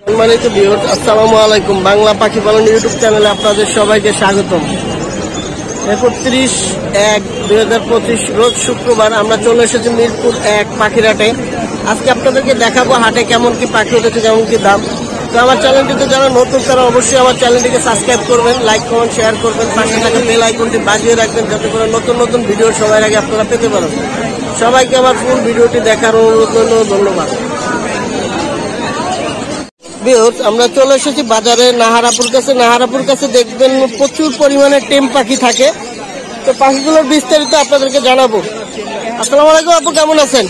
সম্মানিত ভিউয়ার্স, আসসালামু আলাইকুম। বাংলা পাখি পালন ইউটিউব চ্যানেলে আপনাদের সবাইকে স্বাগতম। 31/1/2025 রোজ শুক্রবার আমরা চলে এসেছি মিরপুর 1 পাখির হাটে। আজকে আপনাদেরকে দেখাবো হাটে কেমন কি পাখি উঠেছে, কেমন কি দাম। তো আমার চ্যানেলটিতে যারা নতুন তারা অবশ্যই আমার চ্যানেলটিকে সাবস্ক্রাইব করবেন, লাইক কমেন্ট শেয়ার করবেন, পাশে থাকা বেল আইকনটি বাজিয়ে রাখবেন যাতে করে নতুন নতুন ভিডিও সবার আগে আপনারা পেতে পারেন। সবাইকে আমার ফুল ভিডিওটি দেখার অনুরোধ রইল, ধন্যবাদ। আমরা চলে এসেছি বাজারে নাহারাপুর কাছে। নাহারাপুর কাছে দেখবেন প্রচুর পরিমাণে টেম পাখি থাকে। তো পাখিগুলোর বিস্তারিত আপনাদেরকে জানাবো। আসসালামু আলাইকুম আপু, কেমন আছেন?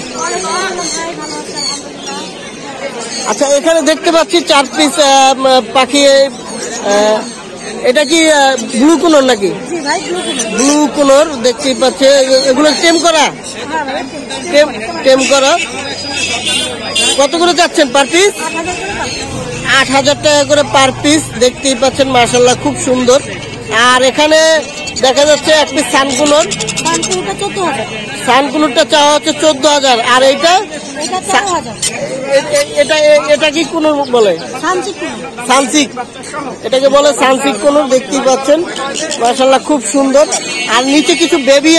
আচ্ছা, এখানে দেখতে পাচ্ছি 4 পিস পাখি। এটা কি ব্লু কোনর নাকি? ব্লু কোনর দেখতেই পাচ্ছে। এগুলো টেম করা? টেম করা। কত করে যাচ্ছেন পার পিস? 8,000 টাকা করে পার পিস। দেখতেই পাচ্ছেন মাশাআল্লাহ খুব সুন্দর। আর এখানে দেখা যাচ্ছে এক পিস সানকুনোর। সানকুনোরটা চাওয়া হচ্ছে 14,000। আর এইটা এটা কি কোনর বলে? সানসিক। এটাকে বলে সানসিক কোনর। দেখতেই পাচ্ছেন মাশাআল্লাহ খুব সুন্দর। আর নিচে কিছু বেবি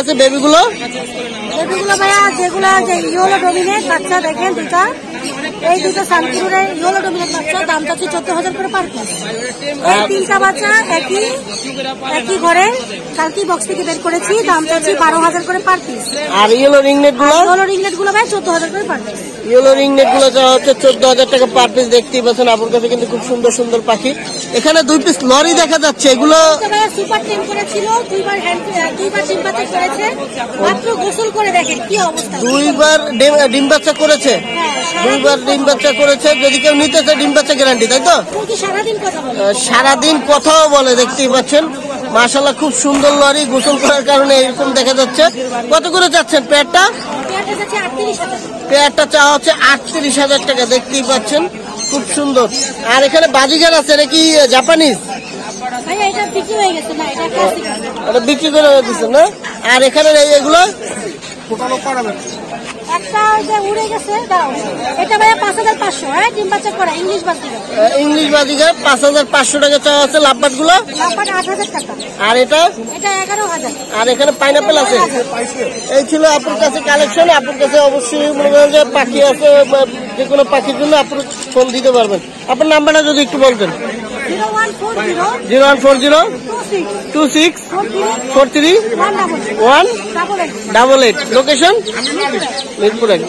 আছে, বেবিগুলো ভাইয়া যেগুলো ইয়েলো ডমিনেট বাচ্চা দেখেন দুটা, এই দুটো সানকুনোরের ইয়েলো ডমিনেট বাচ্চা, দাম চাচ্ছি 14,000 করে পার পিস। এই 3টা বাচ্চা একই ঘরে কালকে বক্স থেকে বের করেছি, দাম চাচ্ছি 12,000 করে পার পিস। আর ইয়েলো রিংনেট গুলো ভাই 14,000 করে পার পিস। ইয়েলো রিংনেট গুলো যা হচ্ছে 14,000 টাকা পার পিস। দেখতেই পাচ্ছেন আপনার কাছে কিন্তু খুব সুন্দর সুন্দর পাখি। এখানে 2 পিস লরি দেখা যাচ্ছে। এগুলো সুপার টেম করেছিল, দুইবার ডিম বাচ্চা করেছে, মাত্র গোসল করে দেখেন কি অবস্থা। 2বার ডিম বাচ্চা করেছে। 2বার ডিম বাচ্চা করেছে। যদি কেউ নিতে চায় ডিম বাচ্চা গ্যারান্টি, তাই তো? সারাদিন কথাও বলে। দেখতেই পাচ্ছেন মাশাআল্লাহ খুব সুন্দর লরি। গোসল করার কারণে এরকম দেখা যাচ্ছে। কত করে যাচ্ছেন পেয়ারটা? পেয়ারটা চাওয়া হচ্ছে 38,000 টাকা। দেখতেই পাচ্ছেন খুব সুন্দর। আর এখানে বাজিগার আছে, এটা কি জাপানিজ? এটা বিক্রি করে দিচ্ছেন না? আর এখানে এগুলো একটা উড়ে গেছে, এটা ভাইয়া 5,500। হ্যাঁ, ডিম বাচ্চা করা ইংলিশ বাজিগার 5,500 টাকা চাওয়া হচ্ছে। লাভবাট গুলো 8,000 টাকা। আর এটা 11,000। আর এখানে পাইনাপেল আছে। এই ছিল আপনার কাছে কালেকশন। আপনার কাছে অবশ্যই মনে করেন যে পাখি আছে, যে কোনো পাখির জন্য আপনি ফোন দিতে পারবেন। আপনার নাম্বারটা যদি একটু বলতেন। 0140-4343-188। লোকেশন মিরপুর 1।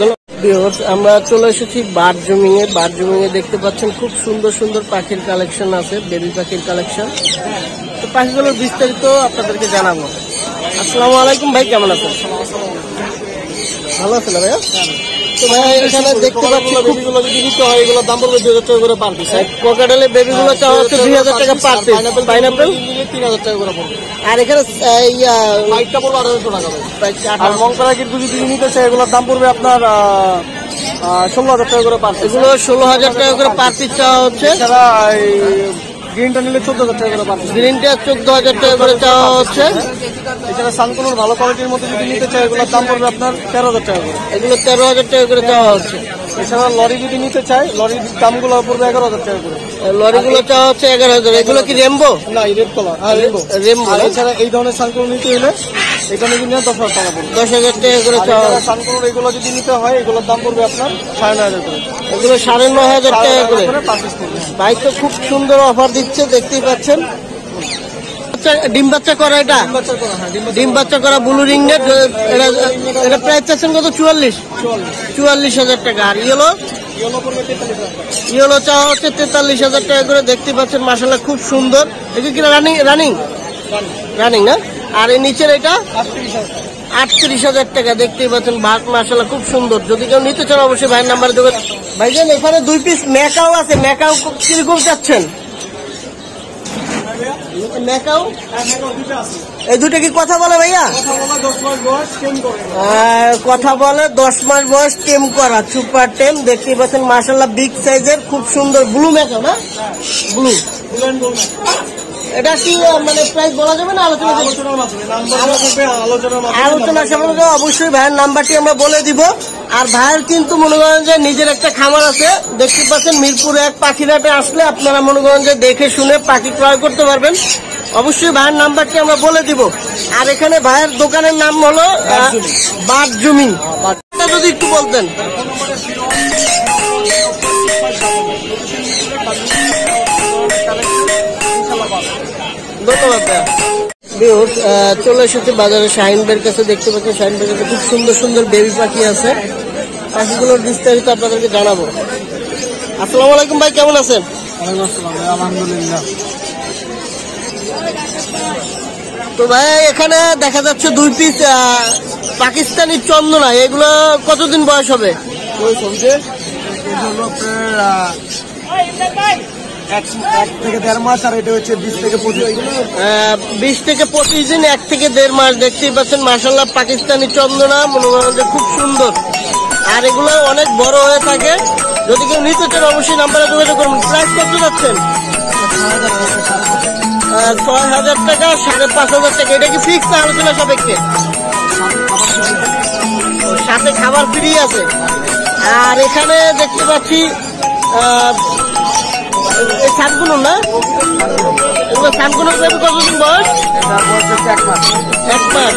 আমরা চলে এসেছি বারজুমিংয়ে। বারজুমিংয়ে দেখতে পাচ্ছেন খুব সুন্দর সুন্দর পাখির কালেকশন আছে, বেবি পাখির কালেকশন। তো পাখিগুলোর বিস্তারিত আপনাদেরকে জানাবো। আসসালামু আলাইকুম ভাই, কেমন আছেন? ভালো আছেন ভাইয়া? তো ভাই এখানে দেখতে পাচ্ছি বেবিগুলো যদি নিতে হয় এগুলোর দাম পড়বে 2,000 টাকা করে পার পিস। কোকাটেলের বেবিগুলো চাওয়া হচ্ছে 2,000 টাকা পার পিস। পাইনাপেল 3,000 টাকা করে পড়বে। আর এখানে বাইকটা পড়বে 8,500 টাকা। আর মঙ্করা কিন্তু যদি নিতে চাই এগুলোর দাম পড়বে আপনার 16,000 টাকা করে পার পিস। এগুলো 16,000 টাকা করে পার পিস চাওয়া হচ্ছে। গ্রিনটা নিলে 14,000 টাকা করে পার পিস। গ্রিনটা 14,000 টাকা করে চাওয়া হচ্ছে। এছাড়া সানকুনোর ভালো কোয়ালিটির মধ্যে যদি নিতে চাই এগুলোর দাম পড়বে আপনার 13,000 টাকা করে। এগুলো 13,000 টাকা করে চাওয়া হচ্ছে। এছাড়া লরি যদি নিতে চাই লরির দামগুলো পড়বে 11,000 টাকা করে। লরিগুলো চাওয়া হচ্ছে 11,000। এগুলো কি রেমবো? না, রেড কালার। হ্যাঁ, রেমবো। এছাড়া এই ধরনের সানকুনো নিতে হলে এটা নিয়ে 10,000 টাকা পড়বে। 10,000 টাকা করে চাওয়া। সানকুনোর এগুলো যদি নিতে হয় এগুলোর দাম পড়বে আপনার 9,500 করে। এগুলো 9,500 টাকা করে। ভাই তো খুব সুন্দর অফার দিচ্ছে, দেখতেই পাচ্ছেন। ডিম বাচ্চা করা, এটা ডিম বাচ্চা করা ব্লু রিংনেট। এটা প্রাইস চাচ্ছেন কত? 44,000 টাকা। আর ইয়েলো চাওয়া হচ্ছে 43,000 টাকা করে। দেখতে পাচ্ছেন মাশাআল্লাহ খুব সুন্দর। এটা কি রানিং না? আর এই নিচের এটা 38,000 টাকা। দেখতেই পাচ্ছেন মাশাআল্লাহ খুব সুন্দর। যদি কেউ নিতে চান অবশ্যই ভাইয়ের নাম্বারে যোগাযোগ। ভাইজান এখানে 2 পিস ম্যাকাও আছে। ম্যাকাও কিরকম চাচ্ছেন? ম্যাকাও এই দুটো কি কথা বলে ভাইয়া? কথা বলে। 10 মাস বয়স, টেম করা, সুপার টেম। দেখতেই পাচ্ছেন মাশাআল্লাহ বিগ সাইজের খুব সুন্দর ব্লু ম্যাকাও না? ব্লু এটা কি মানে প্রাইস বলা যাবে না আলোচনা সামনে অবশ্যই ভাইয়ের নাম্বারটি আমরা বলে দিব। আর ভাইয়ের কিন্তু মনে করেন যে নিজের একটা খামার আছে, দেখতে পাচ্ছেন মিরপুর 1 পাখিরহাটে আসলে আপনারা মনে করেন যে দেখে শুনে পাখি ক্রয় করতে পারবেন। অবশ্যই ভাইয়ের নাম্বারটি আমরা বলে দিব। আর এখানে ভাইয়ের দোকানের নাম হলো বাট জুমি, যদি একটু বলতেন। ধন্যবাদ। চলে এসেছে বাজারে শাহিন ভাইয়ের কাছে, দেখতে পাচ্ছেন শাহিন ভাইয়ের কাছে খুব সুন্দর সুন্দর বেবি পাখি আছে। পাখিগুলোর বিস্তারিত আপনাদেরকে জানাবো। আসসালামু আলাইকুম ভাই, কেমন আছেন? আলহামদুলিল্লাহ। তো ভাই এখানে দেখা যাচ্ছে 2 পিস পাকিস্তানি চন্দনা, এগুলো কতদিন বয়স হবে? ওই সবজি হলো প্রায় 1 থেকে 1.5 মাস, আর এটা হচ্ছে 20 থেকে 25 দিন, 1 থেকে 1.5 মাস। দেখতেই পাচ্ছেন মাশাআল্লাহ পাকিস্তানি চন্দনা, মনে করেন যে খুব সুন্দর। আর এগুলো অনেক বড় হয়ে থাকে। যদি কেউ নিতে চান অবশ্যই নাম্বারে যোগাযোগ করুন। প্রাইস কত যাচ্ছেন? 6,000 টাকা, 5,500 টাকা। এটা কি ফিক্স না আলোচনা সাপেক্ষে? সাথে খাবার ফ্রি আছে। আর এখানে দেখতে পাচ্ছি এই সাতগুলো না, এগুলো সাতগুলোর বেবি কতদিন বয়স? 1 মাস। 1 মাস।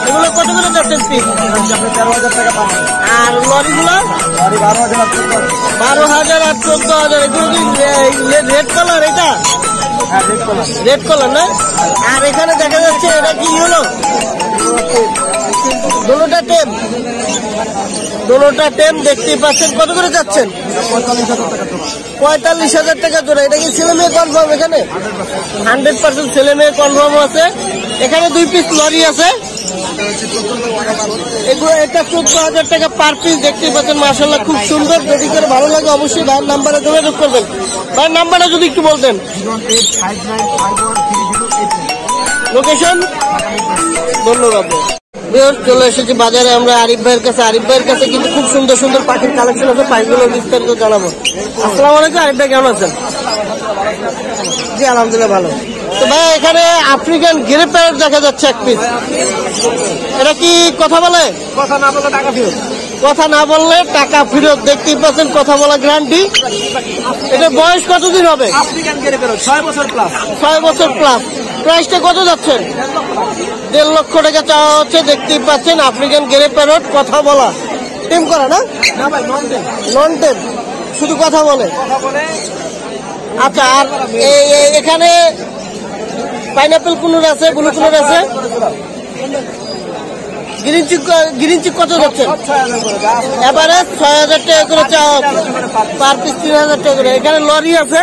এগুলো কত করে যাচ্ছেন পিস? 13,000 টাকা পাবেন। আর লরিগুলো? 12,000 আর 14,000। এগুলো কি রেড কালার? এটা রেড কালার না? আর এখানে দেখা যাচ্ছে এটা কি হলো? দোনোটা টেম দেখতেই পাচ্ছেন। কত করে যাচ্ছেন? 45,000 টাকা জোড়া। এটা কি ছেলে মেয়ে কনফার্ম? এখানে 100% ছেলে মেয়ে কনফার্ম আছে। এখানে 2 পিস লরি আছে। এগুলো এটা 14,000 টাকা পার পিস। দেখতেই পাচ্ছেন মাশাআল্লাহ খুব সুন্দর। যদি করে ভালো লাগে অবশ্যই ভাইয়ের নাম্বারে যোগাযোগ করবেন। ভাইয়ের নাম্বারটা যদি একটু বলতেন। লোকেশন? ধন্যবাদ। চলে এসেছি বাজারে আমরা আরিফ ভাইয়ের কাছে। আরিফ ভাইয়ের কাছে কিন্তু খুব সুন্দর সুন্দর পাখির কালেকশন আছে, পাখিগুলো বিস্তারিত জানাবো। আসসালামু আলাইকুম আরিফ ভাই, কেমন আছেন? জি আলহামদুলিল্লাহ ভালো। তো ভাই এখানে আফ্রিকান গ্রে প্যারট দেখা যাচ্ছে 1 পিস। এটা কি কথা বলে? কথা না বললে টাকা ফেরত। কথা না বললে টাকা ফেরত। দেখতেই পাচ্ছেন কথা বলা গ্যারান্টি। এটা বয়স কতদিন হবে? আফ্রিকান গ্রে প্যারট 6 বছর প্লাস। 6 বছর প্লাস। প্রাইসটা কত যাচ্ছেন? 1.5 লক্ষ টাকা চাওয়া হচ্ছে। দেখতেই পাচ্ছেন আফ্রিকান গ্রে প্যারট, কথা বলা। টেম করা না? না ভাই, নন টেম, শুধু কথা বলে। আচ্ছা, আর এখানে পাইনাপেল কুনুর আছে, ব্লু কুনুর আছে। গ্রিন চিক কত যাচ্ছেন? এভারেজ 6,000 টাকা করে চাওয়া হচ্ছে, পার পিস 3,000 টাকা করে। এখানে লরি আছে,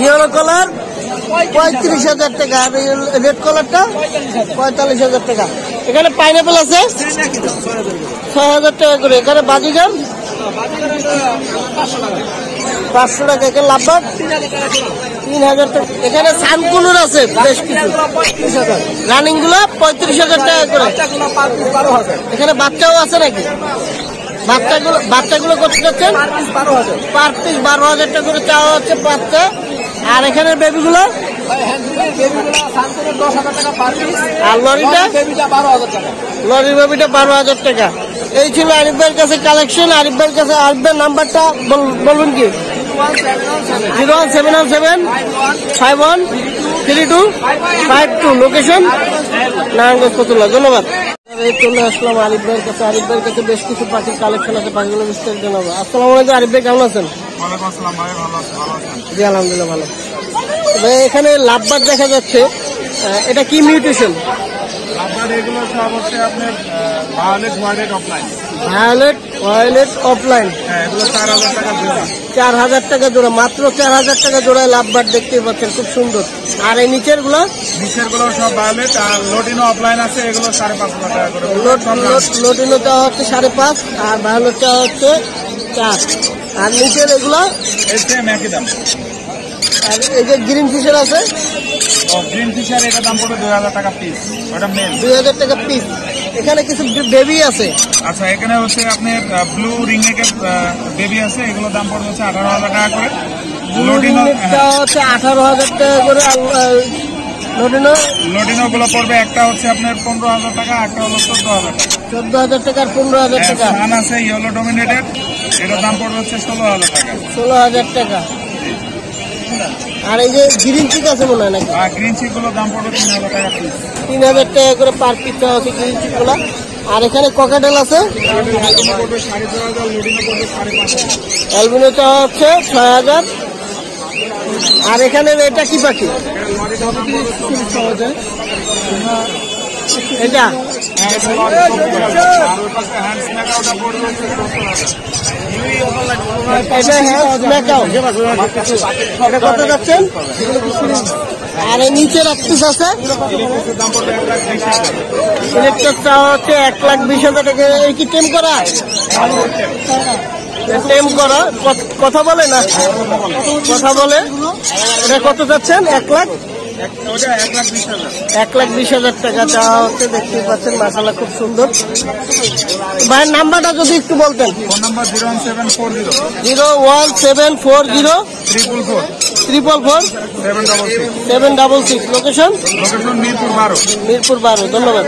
ইয়েলো কালার 35,000 টাকা, আর রেড কালারটা 45,000 টাকা। এখানে পাইনাপেল আছে 6,000 টাকা করে। এখানে বাজিগার 500 টাকা। এখানে লাভবার্ড 3,000 টাকা। এখানে সানকুনুর আছে বেশ কিছু, রানিং গুলো 35,000 টাকা করে। এখানে বাচ্চাও আছে নাকি? বাচ্চাগুলো কত যাচ্ছেন? পার পিস 12,000 টাকা করে চাওয়া হচ্ছে বাচ্চা। আর এখানে বেবিগুলো? আর লরিটা? লরির বেবিটা 12,000 টাকা। এই ছিল আরিফ ভাইয়ের কাছে কালেকশন। আরিফ ভাইয়ের কাছে আরিফ ভাইয়ের নাম্বারটা বলুন কি? 01775513252। লোকেশন নারায়ণগঞ্জ ফতুল্লা। ধন্যবাদ। চলে আসলাম আরিফ ভাইয়ের কাছে। আরিফ ভাইয়ের কাছে বেশ কিছু পাখির কালেকশন আছে, পাখিগুলো বিস্তারিত জানাবো। আসসালামু আলাইকুম আরিফ ভাই, কেমন আছেন? জি আলহামদুলিল্লাহ ভালো। ভাই এখানে লাভবার্ড দেখা যাচ্ছে, এটা কি মিউটেশন? ভায়োলেট অফলাইন 4,000 টাকা জোড়া। মাত্র 4,000 টাকা জোড়ায় লাভবার্ড দেখতে পাচ্ছেন, খুব সুন্দর। আর এই নিচের গুলো সব ভায়োলেট, আর লোটিনো অফলাইন আছে, এগুলো 5,500 টাকা করে। লোটিনো চাওয়া হচ্ছে 5.5, আর ভায়োলেট চাওয়া হচ্ছে 4। আর নিচের এগুলো একই দাম। আর এই যে গ্রিন ফিশার আছে, গ্রিন ফিশার এটা দাম পড়বে 2,000 টাকা পিস। ওটা মেল 2,000 টাকা পিস। এখানে কিছু বেবি আছে। আচ্ছা, এখানে হচ্ছে আপনার ব্লু রিংনেকের বেবি আছে, এগুলো দাম পড়বে হচ্ছে 18,000 টাকা করে। লুডিনোটা হচ্ছে 18,000 টাকা করে। লোডিনো গুলো পড়বে, একটা হচ্ছে আপনার 15,000 টাকা, একটা হলো 14,000 টাকা। 14,000 টাকা আর 15,000 টাকা। সান আছে ইয়েলো ডমিনেটেড, এটার দাম পড়বে হচ্ছে 16,000 টাকা। 16,000 টাকা। আর এই যে গ্রিন চিক আছে মনে হয় নাকি? আর গ্রিন চিক গুলো দাম পড়বে 3,000 টাকা পিস। 3,000 টাকা করে পার পিস হচ্ছে গ্রিন চিক গুলা। আর এখানে ককাটেল আছে, লোডিনো পড়বে 4,500, লোডিনো পড়বে 5,500। অ্যালবিনোটা হচ্ছে 6,000। আর এখানে এটা কি পাখি? এটা কত যাচ্ছেন? আর এই নিচের এক পিস আছে, ইলেকট্রিকটা হচ্ছে 1,20,000 টাকা। এই কি টেম করা? টেম করা কথা বলে না, কথা বলে। এটা কত যাচ্ছেন? 1,20,000 টাকা চাওয়া হচ্ছে। দেখতে পাচ্ছেন মাশাআল্লাহ খুব সুন্দর। ভাইয়ের নাম্বারটা যদি একটু বলতেন। Phone number 01740 01740 444 766। Location Mirpur 12। Mirpur 12। ধন্যবাদ।